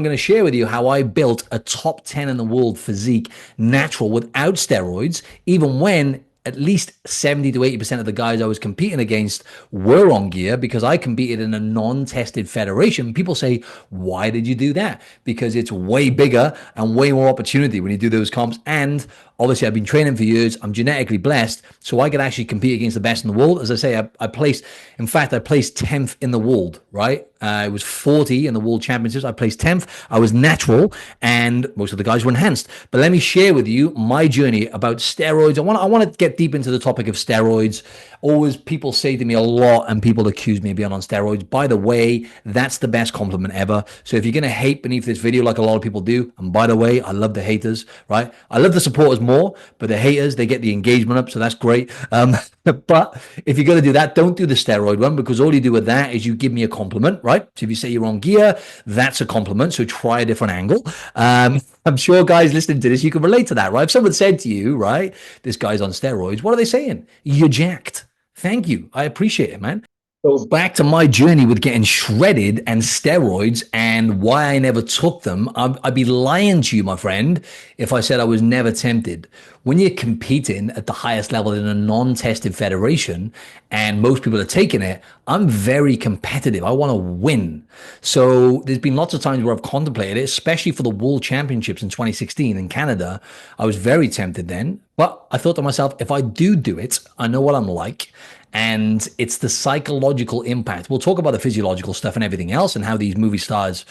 going to share with you how I built a top 10 in the world physique natural without steroids, even when at least 70 to 80% of the guys I was competing against were on gear because I competed in a non-tested federation. People say, why did you do that? Because it's way bigger and way more opportunity when you do those comps. And obviously, I've been training for years. I'm genetically blessed, so I could actually compete against the best in the world. As I say, I placed, in fact, I placed 10th in the world, right? I was 40 in the world championships. I placed 10th. I was natural, and most of the guys were enhanced. But let me share with you my journey about steroids. I want to get deep into the topic of steroids. Always people say to me a lot, and people accuse me of being on steroids. By the way, that's the best compliment ever. So if you're going to hate beneath this video like a lot of people do, and by the way, I love the haters, right? I love the supporters more, but the haters, they get the engagement up, so that's great. But if you're going to do that, don't do the steroid one, because all you do with that is you give me a compliment, right? So if you say you're on gear, that's a compliment. So try a different angle. I'm sure guys listening to this, you can relate to that, right? If someone said to you, right, this guy's on steroids, what are they saying? You're jacked. Thank you. I appreciate it, man. So back to my journey with getting shredded and steroids and why I never took them. I'd be lying to you, my friend, if I said I was never tempted. When you're competing at the highest level in a non-tested federation and most people are taking it, I'm very competitive. I want to win. So there's been lots of times where I've contemplated it, especially for the World Championships in 2016 in Canada. I was very tempted then, but I thought to myself, if I do it, I know what I'm like. And it's the psychological impact. We'll talk about the physiological stuff and everything else and how these movie stars,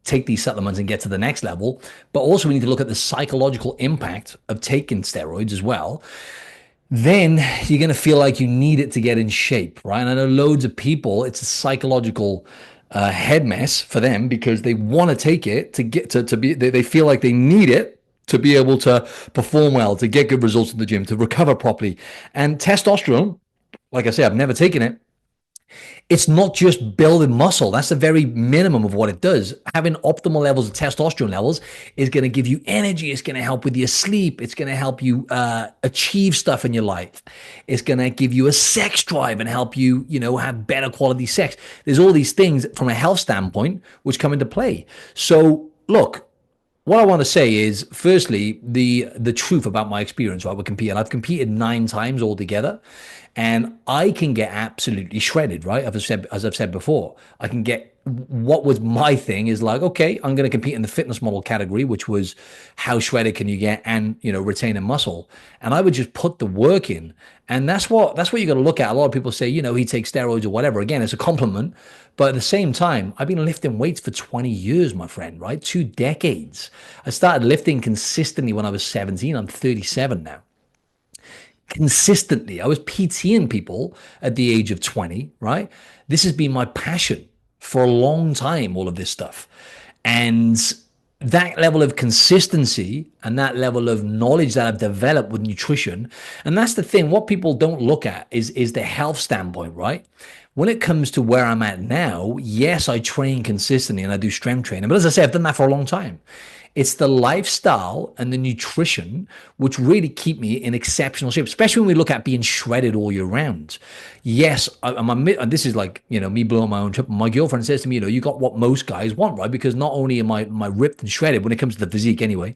take these supplements and get to the next level. But also we need to look at the psychological impact of taking steroids as well. Then you're going to feel like you need it to get in shape, right? And I know loads of people, it's a psychological head mess for them because they want to take it to get to be, they feel like they need it to be able to perform well, to get good results in the gym, to recover properly. And testosterone, like I say, I've never taken it. It's not just building muscle. That's the very minimum of what it does. Having optimal levels of testosterone levels is going to give you energy. It's going to help with your sleep. It's going to help you achieve stuff in your life. It's going to give you a sex drive and help you, have better quality sex. There's all these things from a health standpoint which come into play. So look, what I want to say is, firstly, the truth about my experience, right, with competing. I've competed 9 times altogether, and I can get absolutely shredded, right? As I've said before, I can get, what was my thing is like, okay, I'm going to compete in the fitness model category, which was how shredded can you get and, retaining muscle. And I would just put the work in. And that's what you got to look at. A lot of people say, he takes steroids or whatever. Again, it's a compliment. But at the same time, I've been lifting weights for 20 years, my friend, right? 2 decades. I started lifting consistently when I was 17. I'm 37 now. Consistently. I was PTing people at the age of 20, right? This has been my passion for a long time, all of this stuff. And that level of consistency and that level of knowledge that I've developed with nutrition. And that's the thing, what people don't look at is the health standpoint, right? When it comes to where I'm at now, yes, I train consistently and I do strength training. But as I say, I've done that for a long time. It's the lifestyle and the nutrition which really keep me in exceptional shape, especially when we look at being shredded all year round. Yes, and this is like, me blowing my own trip. My girlfriend says to me, you got what most guys want, right? Because not only am I ripped and shredded when it comes to the physique anyway,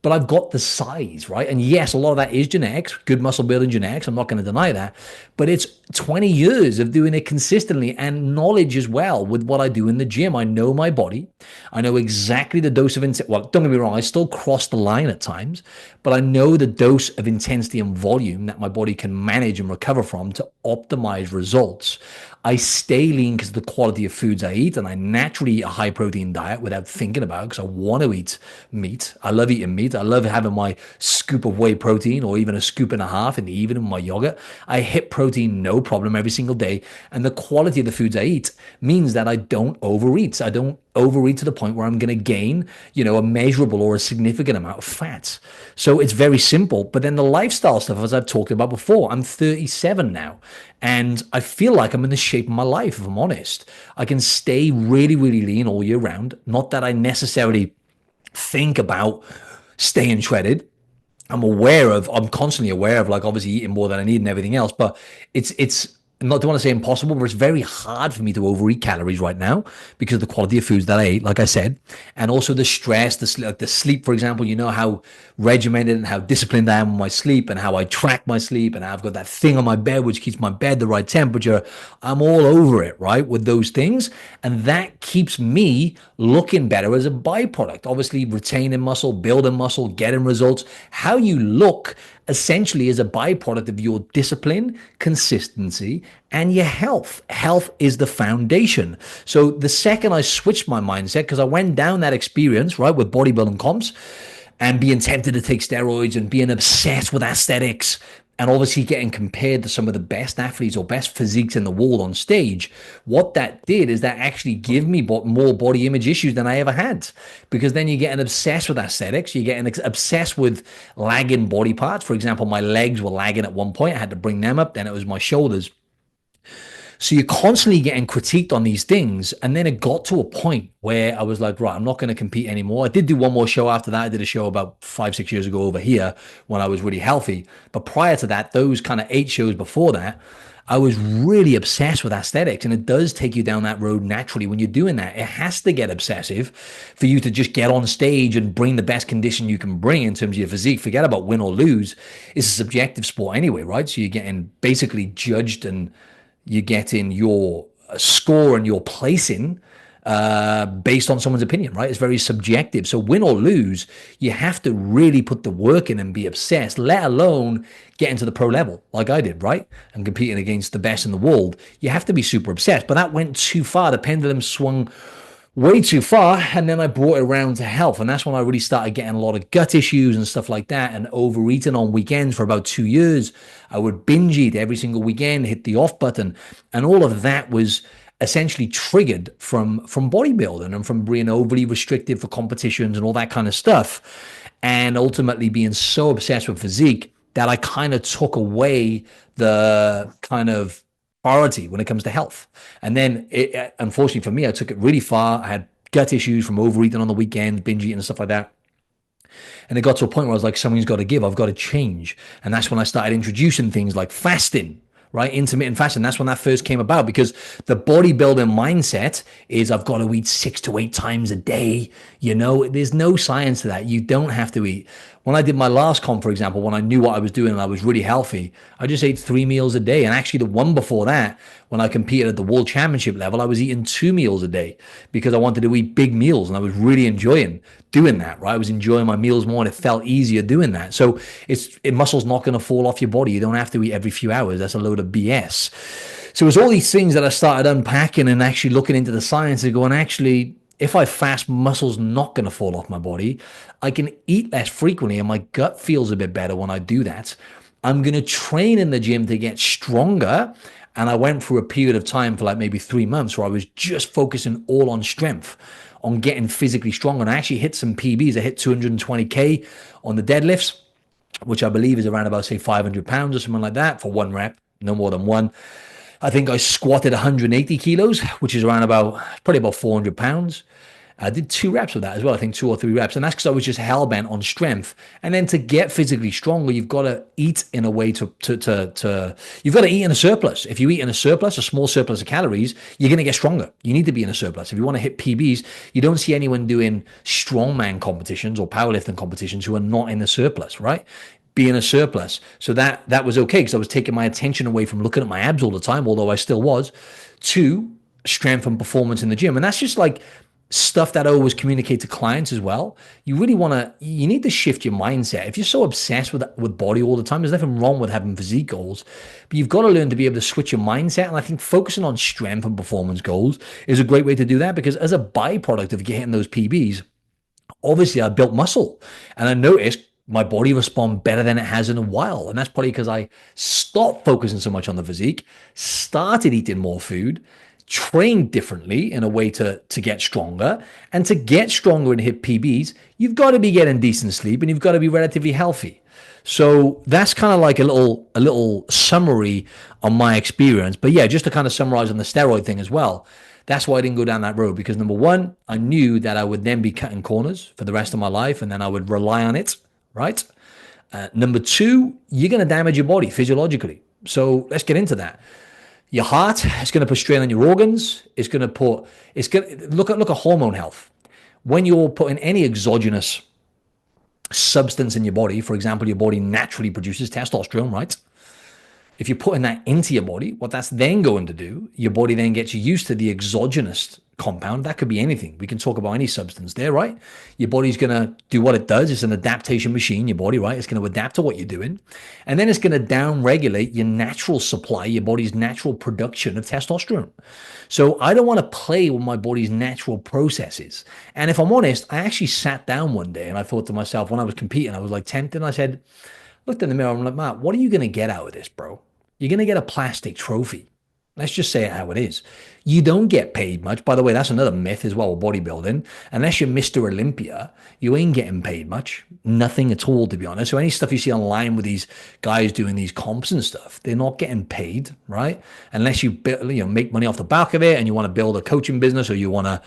but I've got the size, right? And yes, a lot of that is genetics, good muscle building genetics. I'm not going to deny that. But it's 20 years of doing it consistently and knowledge as well with what I do in the gym. I know my body. I know exactly the dose of intensity. Well, don't get me wrong, I still cross the line at times, but I know the dose of intensity and volume that my body can manage and recover from to optimize results. I stay lean because of the quality of foods I eat, and I naturally eat a high protein diet without thinking about it because I want to eat meat. I love eating meat. I love having my scoop of whey protein or even a scoop and a half in the evening with my yogurt. I hit protein no problem every single day, and the quality of the foods I eat means that I don't overeat. I don't overeat to the point where I'm going to gain, a measurable or a significant amount of fat. So it's very simple. But then the lifestyle stuff, as I've talked about before, I'm 37 now, and I feel like I'm in the shape of my life, if I'm honest. I can stay really, really lean all year round. Not that I necessarily think about staying shredded. I'm constantly aware of, like, obviously eating more than I need and everything else, but it's not, don't want to say impossible, but it's very hard for me to overeat calories right now because of the quality of foods that I ate, like I said, and also the stress, the sleep, for example. You know how regimented and how disciplined I am with my sleep, and how I track my sleep, and how I've got that thing on my bed which keeps my bed the right temperature. I'm all over it, right, with those things, and that keeps me looking better as a byproduct. Obviously, retaining muscle, building muscle, getting results. How you look essentially is a byproduct of your discipline, consistency, and your health. Health is the foundation. So the second I switched my mindset, because I went down that experience, right, with bodybuilding comps and being tempted to take steroids and being obsessed with aesthetics and obviously getting compared to some of the best athletes or best physiques in the world on stage, what that did is that actually give me more body image issues than I ever had. Because then you're getting obsessed with aesthetics, you're getting obsessed with lagging body parts. For example, my legs were lagging at one point, I had to bring them up, then it was my shoulders. So you're constantly getting critiqued on these things. And then it got to a point where I was like, right, I'm not going to compete anymore. I did do one more show after that. I did a show about 5, 6 years ago over here when I was really healthy. But prior to that, those kind of 8 shows before that, I was really obsessed with aesthetics. And it does take you down that road naturally when you're doing that. It has to get obsessive for you to just get on stage and bring the best condition you can bring in terms of your physique. Forget about win or lose. It's a subjective sport anyway, right? So you're getting basically judged and you get in your score and your placing based on someone's opinion, right? It's very subjective. So win or lose, you have to really put the work in and be obsessed, let alone get into the pro level like I did, right? And competing against the best in the world. You have to be super obsessed, but that went too far. The pendulum swung way too far, and then I brought it around to health, and that's when I really started getting a lot of gut issues and stuff like that, and overeating on weekends for about 2 years. I would binge eat every single weekend, hit the off button, and all of that was essentially triggered from bodybuilding and from being overly restricted for competitions and all that kind of stuff, and ultimately being so obsessed with physique that I kind of took away the kind of priority when it comes to health. And then, unfortunately for me, I took it really far. I had gut issues from overeating on the weekend, binge eating and stuff like that. And it got to a point where I was like, something's got to give. I've got to change. And that's when I started introducing things like fasting, right? Intermittent fasting. That's when that first came about, because the bodybuilding mindset is I've got to eat 6 to 8 times a day. You know, there's no science to that. You don't have to eat. When I did my last comp, for example, when I knew what I was doing and I was really healthy, I just ate 3 meals a day. And actually the one before that, when I competed at the world championship level, I was eating 2 meals a day because I wanted to eat big meals and I was really enjoying doing that, right? I was enjoying my meals more and it felt easier doing that. So muscle's not going to fall off your body. You don't have to eat every few hours. That's a load of BS. So it was all these things that I started unpacking and actually looking into the science and going, actually, if I fast, muscle's not going to fall off my body. I can eat less frequently and my gut feels a bit better when I do that. I'm going to train in the gym to get stronger. And I went through a period of time for like maybe 3 months where I was just focusing all on strength, on getting physically strong. And I actually hit some PBs. I hit 220K on the deadlifts, which I believe is around about, say, 500 pounds or something like that for one rep, no more than one. I think I squatted 180 kilos, which is around about, probably about 400 pounds. I did 2 reps of that as well. I think 2 or 3 reps. And that's because I was just hell bent on strength. And then to get physically stronger, you've got to eat in a way you've got to eat in a surplus. If you eat in a surplus, a small surplus of calories, you're going to get stronger. You need to be in a surplus. If you want to hit PBs, you don't see anyone doing strongman competitions or powerlifting competitions who are not in a surplus, right? Be in a surplus. So that was okay because I was taking my attention away from looking at my abs all the time, although I still was, to strength and performance in the gym. And that's just like stuff that I always communicate to clients as well. You need to shift your mindset. If you're so obsessed with body all the time, there's nothing wrong with having physique goals, but you've got to learn to be able to switch your mindset. And I think focusing on strength and performance goals is a great way to do that, because as a byproduct of getting those PBs, obviously I built muscle and I noticed my body respond better than it has in a while. And that's probably because I stopped focusing so much on the physique, started eating more food, trained differently in a way to get stronger. And to get stronger and hit PBs, you've got to be getting decent sleep and you've got to be relatively healthy. So that's kind of like a little summary on my experience. But yeah, just to kind of summarize on the steroid thing as well, that's why I didn't go down that road, because number one, I knew that I would then be cutting corners for the rest of my life and then I would rely on it, right? Number two, you're going to damage your body physiologically. So let's get into that. Your heart is going to put strain on your organs. It's going to look at hormone health. When you're putting any exogenous substance in your body, for example, your body naturally produces testosterone, right? If you're putting that into your body, what that's then going to do, your body then gets used to the exogenous compound. That could be anything. We can talk about any substance there, right? Your body's going to do what it does. It's an adaptation machine, your body, right? It's going to adapt to what you're doing. And then it's going to down regulate your natural supply, your body's natural production of testosterone. So I don't want to play with my body's natural processes. And if I'm honest, I actually sat down one day and I thought to myself, when I was competing, I was like tempted. I said, looked in the mirror, I'm like, Matt, what are you going to get out of this, bro? You're going to get a plastic trophy. Let's just say it how it is. You don't get paid much. By the way, that's another myth as well with bodybuilding. Unless you're Mr. Olympia, you ain't getting paid much. Nothing at all, to be honest. So any stuff you see online with these guys doing these comps and stuff, they're not getting paid, right? Unless you make money off the back of it and you want to build a coaching business or you want to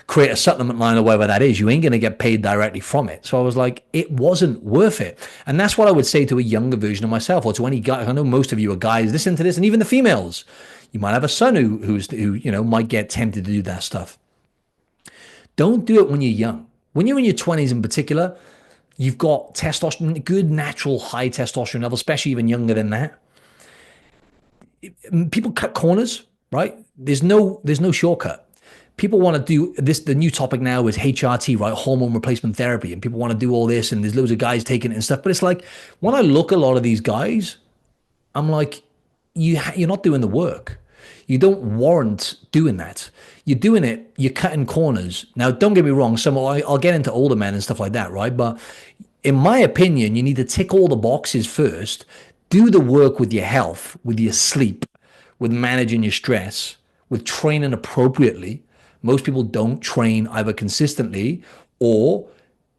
create a supplement line or whatever that is, you ain't going to get paid directly from it. So I was like, it wasn't worth it. And that's what I would say to a younger version of myself or to any guy. I know most of you are guys listen to this, and even the females. You might have a son who might get tempted to do that stuff. Don't do it when you're young. When you're in your 20s in particular, you've got testosterone, good natural high testosterone level, especially even younger than that. People cut corners, right? There's no shortcut. People want to do this. The new topic now is HRT, right? Hormone replacement therapy. And people want to do all this, and there's loads of guys taking it and stuff. But it's like, when I look at a lot of these guys, I'm like, you're not doing the work. You don't warrant doing that. You're doing it, you're cutting corners. Now, don't get me wrong, I'll get into older men and stuff like that, right? But in my opinion, you need to tick all the boxes first, do the work with your health, with your sleep, with managing your stress, with training appropriately. Most people don't train either consistently or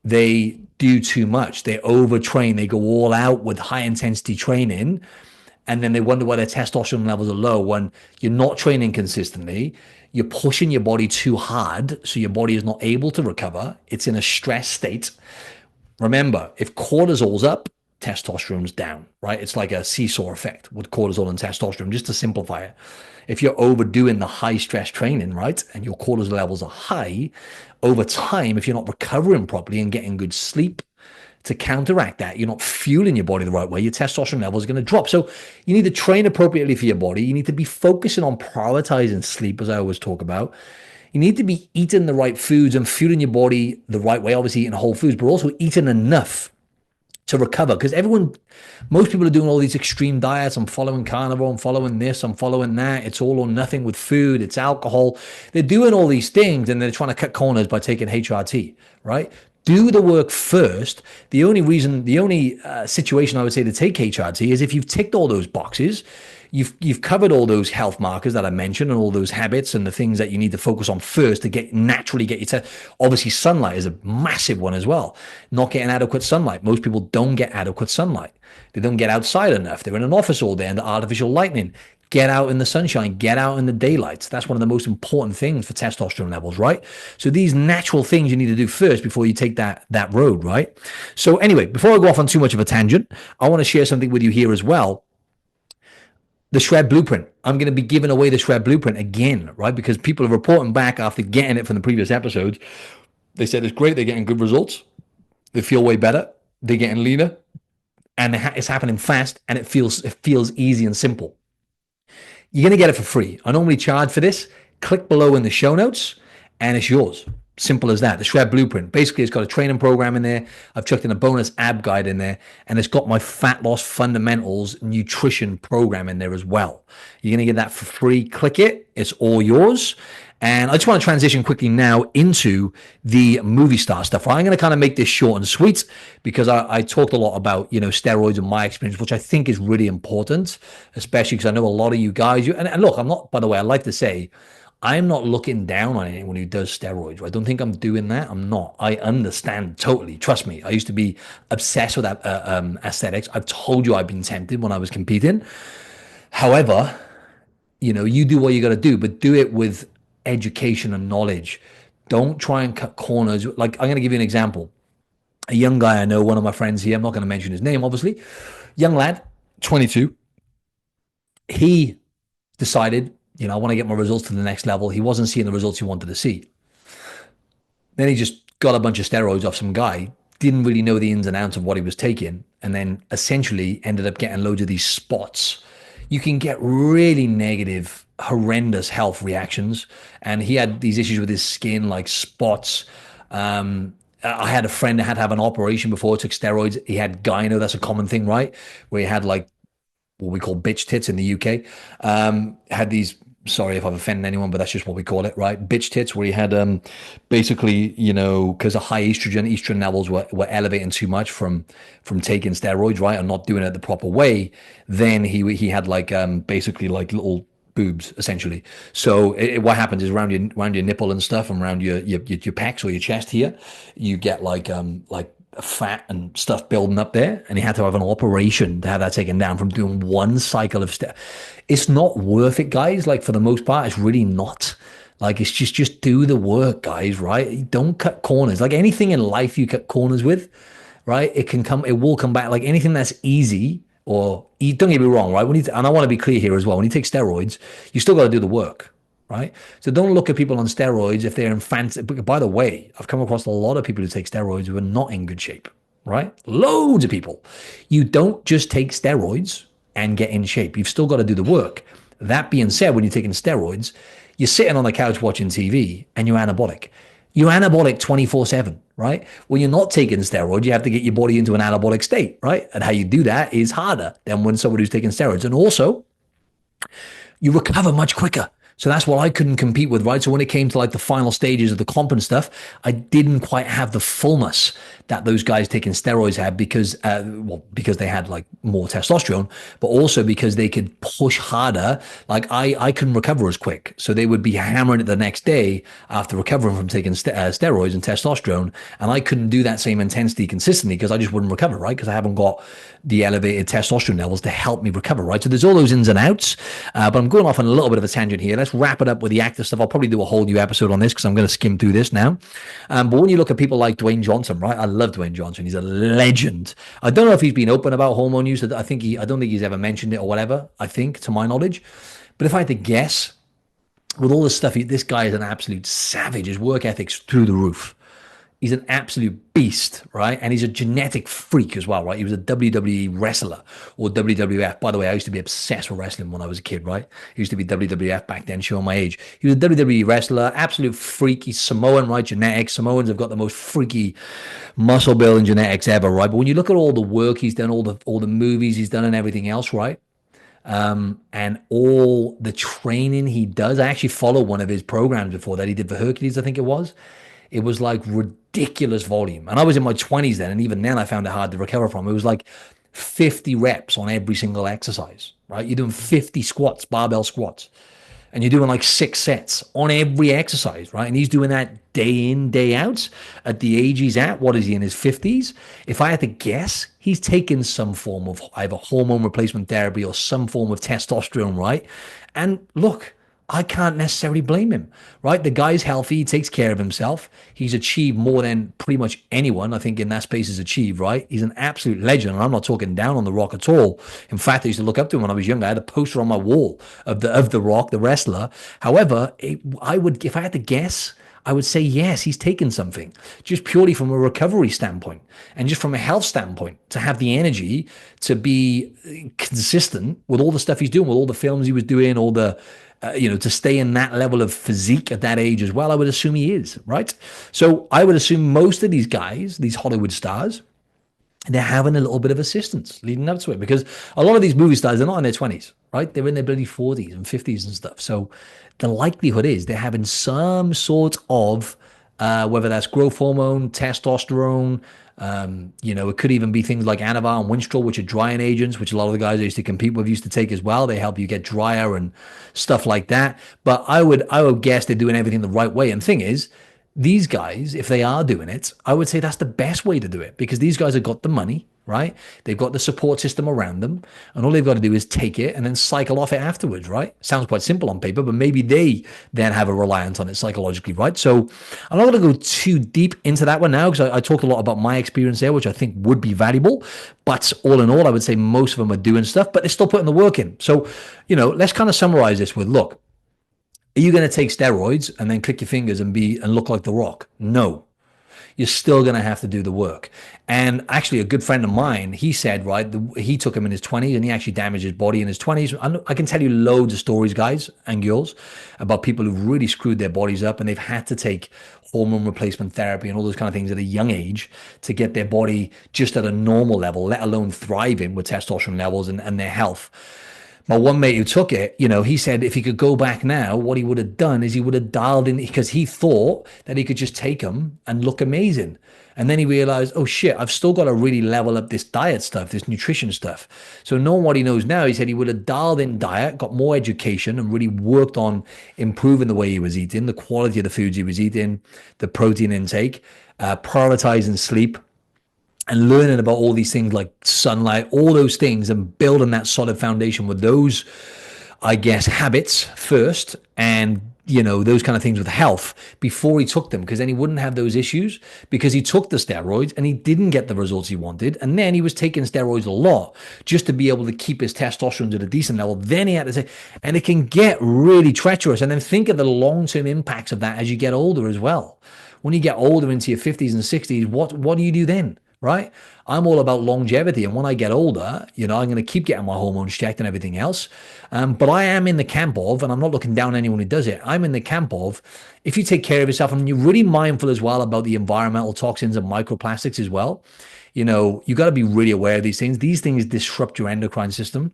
they do too much. They overtrain, they go all out with high intensity training, and then they wonder why their testosterone levels are low when you're not training consistently. You're pushing your body too hard, so your body is not able to recover. It's in a stress state. Remember, if cortisol's up, testosterone's down, right? It's like a seesaw effect with cortisol and testosterone, just to simplify it. If you're overdoing the high stress training, right, and your cortisol levels are high, over time, if you're not recovering properly and getting good sleep to counteract that, you're not fueling your body the right way, your testosterone levels are going to drop. So you need to train appropriately for your body. You need to be focusing on prioritizing sleep, as I always talk about. You need to be eating the right foods and fueling your body the right way, obviously eating whole foods, but also eating enough to recover. Because most people are doing all these extreme diets. I'm following carnivore, I'm following this, I'm following that. It's all or nothing with food, it's alcohol. They're doing all these things and they're trying to cut corners by taking HRT, right? Do the work first. The only situation I would say to take HRT is if you've ticked all those boxes, you've covered all those health markers that I mentioned and all those habits and the things that you need to focus on first to naturally get your test. Obviously, sunlight is a massive one as well. Not getting adequate sunlight. Most people don't get adequate sunlight. They don't get outside enough. They're in an office all day under artificial lighting. Get out in the sunshine, get out in the daylight. That's one of the most important things for testosterone levels, right? So these natural things you need to do first before you take that road, right? So anyway, before I go off on too much of a tangent, I want to share something with you here as well. The Shred Blueprint. I'm going to be giving away the Shred Blueprint again, right? Because people are reporting back after getting it from the previous episodes. They said it's great. They're getting good results. They feel way better. They're getting leaner. And it's happening fast. And it feels easy and simple. You're going to get it for free. I normally charge for this. Click below in the show notes and it's yours. Simple as that. The Shred Blueprint. Basically, it's got a training program in there. I've chucked in a bonus ab guide in there, and it's got my fat loss fundamentals nutrition program in there as well. You're going to get that for free. Click it. It's all yours. And I just want to transition quickly now into the movie star stuff. I'm going to kind of make this short and sweet because I talked a lot about, steroids and my experience, which I think is really important, especially because I know a lot of you guys, and look, I'm not, by the way, I like to say, I'm not looking down on anyone who does steroids. I don't think I'm doing that. I'm not. I understand totally. Trust me. I used to be obsessed with aesthetics. I've told you I've been tempted when I was competing. However, you do what you got to do, but do it with education and knowledge. Don't try and cut corners. Like, I'm going to give you an example. A young guy I know, one of my friends here, I'm not going to mention his name, obviously. Young lad, 22. He decided, I want to get my results to the next level. He wasn't seeing the results he wanted to see. Then he just got a bunch of steroids off some guy, didn't really know the ins and outs of what he was taking, and then essentially ended up getting loads of these spots. You can get really negative, horrendous health reactions. And he had these issues with his skin, like spots. I had a friend that had to have an operation before he took steroids. He had gyno, that's a common thing, right? Where he had like what we call bitch tits in the UK. Had these, sorry if I've offended anyone, but that's just what we call it, right? Bitch tits, where he had basically, because of high estrogen levels were elevating too much from taking steroids, right, and not doing it the proper way. Then he had like basically like little boobs essentially. So what happens is around your nipple and stuff, and around your pecs or your chest here, you get like fat and stuff building up there, and he had to have an operation to have that taken down from doing one cycle of step. It's not worth it, guys. Like, for the most part, it's really not. Like, it's just do the work, guys, right? Don't cut corners. Like anything in life you cut corners with, right? It will come back. Like anything that's easy, or don't get me wrong, right? And I want to be clear here as well. When you take steroids, you still got to do the work, right? So don't look at people on steroids if they're in fancy. By the way, I've come across a lot of people who take steroids who are not in good shape, right? Loads of people. You don't just take steroids and get in shape. You've still got to do the work. That being said, when you're taking steroids, you're sitting on the couch watching TV and you're anabolic. You're anabolic 24/7, right? When you're not taking steroids, you have to get your body into an anabolic state, right? And how you do that is harder than when somebody who's taking steroids. And also, you recover much quicker. So that's what I couldn't compete with, right? So when it came to like the final stages of the comp and stuff, I didn't quite have the fullness that those guys taking steroids had, because they had like more testosterone, but also because they could push harder. Like I couldn't recover as quick. So they would be hammering it the next day after recovering from taking steroids and testosterone. And I couldn't do that same intensity consistently because I just wouldn't recover, right? Because I haven't got the elevated testosterone levels to help me recover, right? So there's all those ins and outs, but I'm going off on a little bit of a tangent here. Let's wrap it up with the active stuff. I'll probably do a whole new episode on this because I'm going to skim through this now. But when you look at people like Dwayne Johnson, right? I love Dwayne Johnson. He's a legend. I don't know if he's been open about hormone use. I don't think he's ever mentioned it or whatever, I think, to my knowledge. But if I had to guess, with all this stuff, this guy is an absolute savage. His work ethic's through the roof. He's an absolute beast, right? And he's a genetic freak as well, right? He was a WWE wrestler, or WWF. By the way, I used to be obsessed with wrestling when I was a kid, right? He used to be WWF back then, showing my age. He was a WWE wrestler, absolute freak. He's Samoan, right? Genetics. Samoans have got the most freaky muscle building genetics ever, right? But when you look at all the work he's done, all the movies he's done and everything else, right? And all the training he does. I actually followed one of his programs before that he did for Hercules, I think it was. It was like ridiculous volume. And I was in my 20s then, and even then I found it hard to recover from. It was like 50 reps on every single exercise, right? You're doing 50 squats, barbell squats, and you're doing like 6 sets on every exercise, right? And he's doing that day in, day out at the age he's at. What is he, in his 50s? If I had to guess, he's taken some form of either hormone replacement therapy or some form of testosterone, right? And look, I can't necessarily blame him, right? The guy's healthy. He takes care of himself. He's achieved more than pretty much anyone, I think, in that space has achieved, right? He's an absolute legend. And I'm not talking down on The Rock at all. In fact, I used to look up to him when I was younger. I had a poster on my wall of the Rock, the wrestler. However, if I had to guess, I would say yes, he's taken something, just purely from a recovery standpoint and just from a health standpoint, to have the energy to be consistent with all the stuff he's doing, with all the films he was doing, all the to stay in that level of physique at that age as well. I would assume he is, right? So I would assume most of these guys, these Hollywood stars, they're having a little bit of assistance leading up to it, because a lot of these movie stars, they're not in their 20s, right? They're in their bloody 40s and 50s and stuff. So the likelihood is they're having some sort of, whether that's growth hormone, testosterone, it could even be things like Anavar and Winstrol, which are drying agents, which a lot of the guys I used to compete with used to take as well. They help you get drier and stuff like that. But I would guess they're doing everything the right way. And the thing is, these guys, if they are doing it, I would say that's the best way to do it, because these guys have got the money. right? They've got the support system around them, and all they've got to do is take it and then cycle off it afterwards, right? Sounds quite simple on paper, but maybe they then have a reliance on it psychologically, right? So I'm not going to go too deep into that one now because I talked a lot about my experience there, which I think would be valuable. But all in all, I would say most of them are doing stuff, but they're still putting the work in. So, let's kind of summarize this with, look, are you going to take steroids and then click your fingers and look like The Rock? No, you're still going to have to do the work. And actually, a good friend of mine, he said, right, he took him in his 20s and he actually damaged his body in his 20s. I can tell you loads of stories, guys and girls, about people who've really screwed their bodies up and they've had to take hormone replacement therapy and all those kind of things at a young age to get their body just at a normal level, let alone thriving with testosterone levels and their health. My one mate who took it, he said if he could go back now, what he would have done is he would have dialed in because he thought that he could just take them and look amazing. And then he realized, oh shit, I've still got to really level up this diet stuff, this nutrition stuff. So knowing what he knows now, he said he would have dialed in diet, got more education and really worked on improving the way he was eating, the quality of the foods he was eating, the protein intake, prioritizing sleep, and learning about all these things like sunlight, all those things, and building that solid foundation with those, I guess, habits first, and those kind of things with health before he took them, because then he wouldn't have those issues because he took the steroids and he didn't get the results he wanted. And then he was taking steroids a lot just to be able to keep his testosterone at a decent level. Then he had to say, and it can get really treacherous. And then think of the long-term impacts of that as you get older as well. When you get older into your 50s and 60s, what do you do then? Right? I'm all about longevity. And when I get older, I'm going to keep getting my hormones checked and everything else. But I am in the camp of, and I'm not looking down on anyone who does it, I'm in the camp of, if you take care of yourself and you're really mindful as well about the environmental toxins and microplastics as well, you got to be really aware of these things. These things disrupt your endocrine system.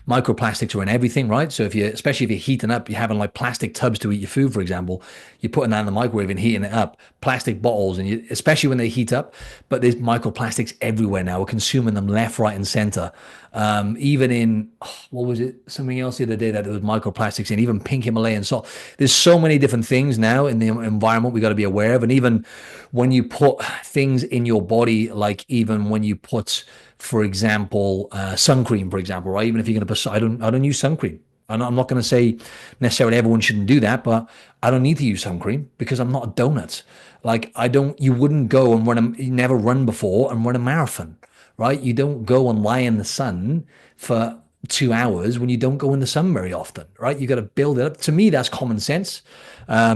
Microplastics are in everything, right? So especially if you're heating up, you're having like plastic tubs to eat your food, for example, you're putting that in the microwave and heating it up, plastic bottles, and especially when they heat up, but there's microplastics everywhere now. We're consuming them left, right, and center. Even in, what was it? Something else the other day that there was microplastics in, even pink Himalayan salt. There's so many different things now in the environment we got to be aware of. And even when you put things in your body, like even when you put, for example, sun cream, for example, right? Even if you're going to put, I don't use sun cream. And I'm not going to say necessarily everyone shouldn't do that, but I don't need to use sun cream because I'm not a donut. Like you wouldn't go and you never run before and run a marathon, right? You don't go and lie in the sun for 2 hours when you don't go in the sun very often, right? You got to build it up. To me, that's common sense. I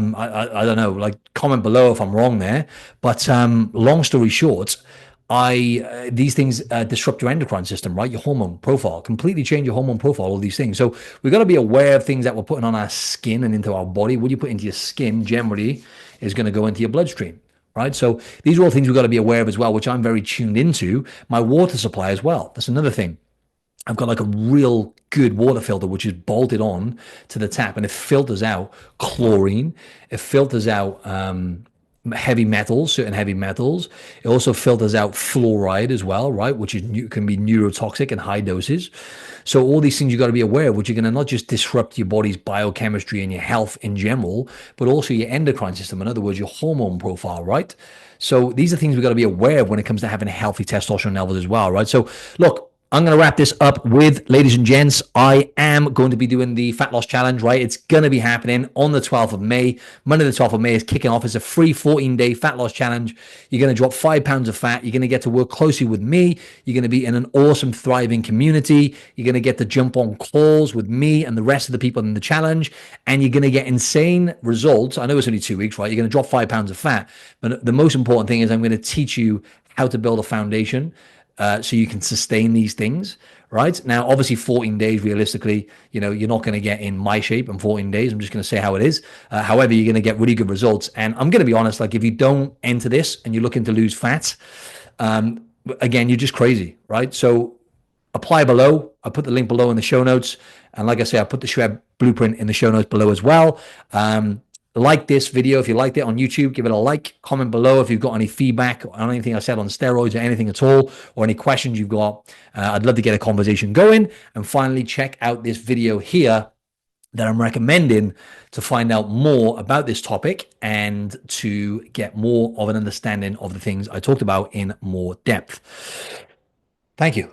don't know, like comment below if I'm wrong there, but long story short, these things disrupt your endocrine system, right? Your hormone profile, completely change your hormone profile, all these things. So we've got to be aware of things that we're putting on our skin and into our body. What you put into your skin generally is going to go into your bloodstream, right? So these are all things we've got to be aware of as well, which I'm very tuned into. My water supply as well. That's another thing. I've got like a real good water filter, which is bolted on to the tap, and it filters out chlorine. It filters out heavy metals, certain heavy metals. It also filters out fluoride as well, right? Which can be neurotoxic in high doses. So all these things you got to be aware of, which are going to not just disrupt your body's biochemistry and your health in general, but also your endocrine system. In other words, your hormone profile, right? So these are things we got to be aware of when it comes to having healthy testosterone levels as well, right? So look, I'm going to wrap this up with, ladies and gents, I am going to be doing the fat loss challenge, right? It's going to be happening on the 12th of May. Monday, the 12th of May is kicking off. It's a free 14-day fat loss challenge. You're going to drop 5 pounds of fat. You're going to get to work closely with me. You're going to be in an awesome, thriving community. You're going to get to jump on calls with me and the rest of the people in the challenge. And you're going to get insane results. I know it's only 2 weeks, right? You're going to drop 5 pounds of fat. But the most important thing is I'm going to teach you how to build a foundation so you can sustain these things, right? Now, obviously 14 days, realistically, you're not going to get in my shape in 14 days. I'm just going to say how it is. However, you're going to get really good results. And I'm going to be honest, like if you don't enter this and you're looking to lose fat, again, you're just crazy, right? So apply below. I put the link below in the show notes. And like I say, I put the Shred Blueprint in the show notes below as well. Like this video if you liked it on YouTube, give it a like, comment below if you've got any feedback on anything I said on steroids or anything at all, or any questions you've got. I'd love to get a conversation going. And finally, check out this video here that I'm recommending to find out more about this topic and to get more of an understanding of the things I talked about in more depth. Thank you.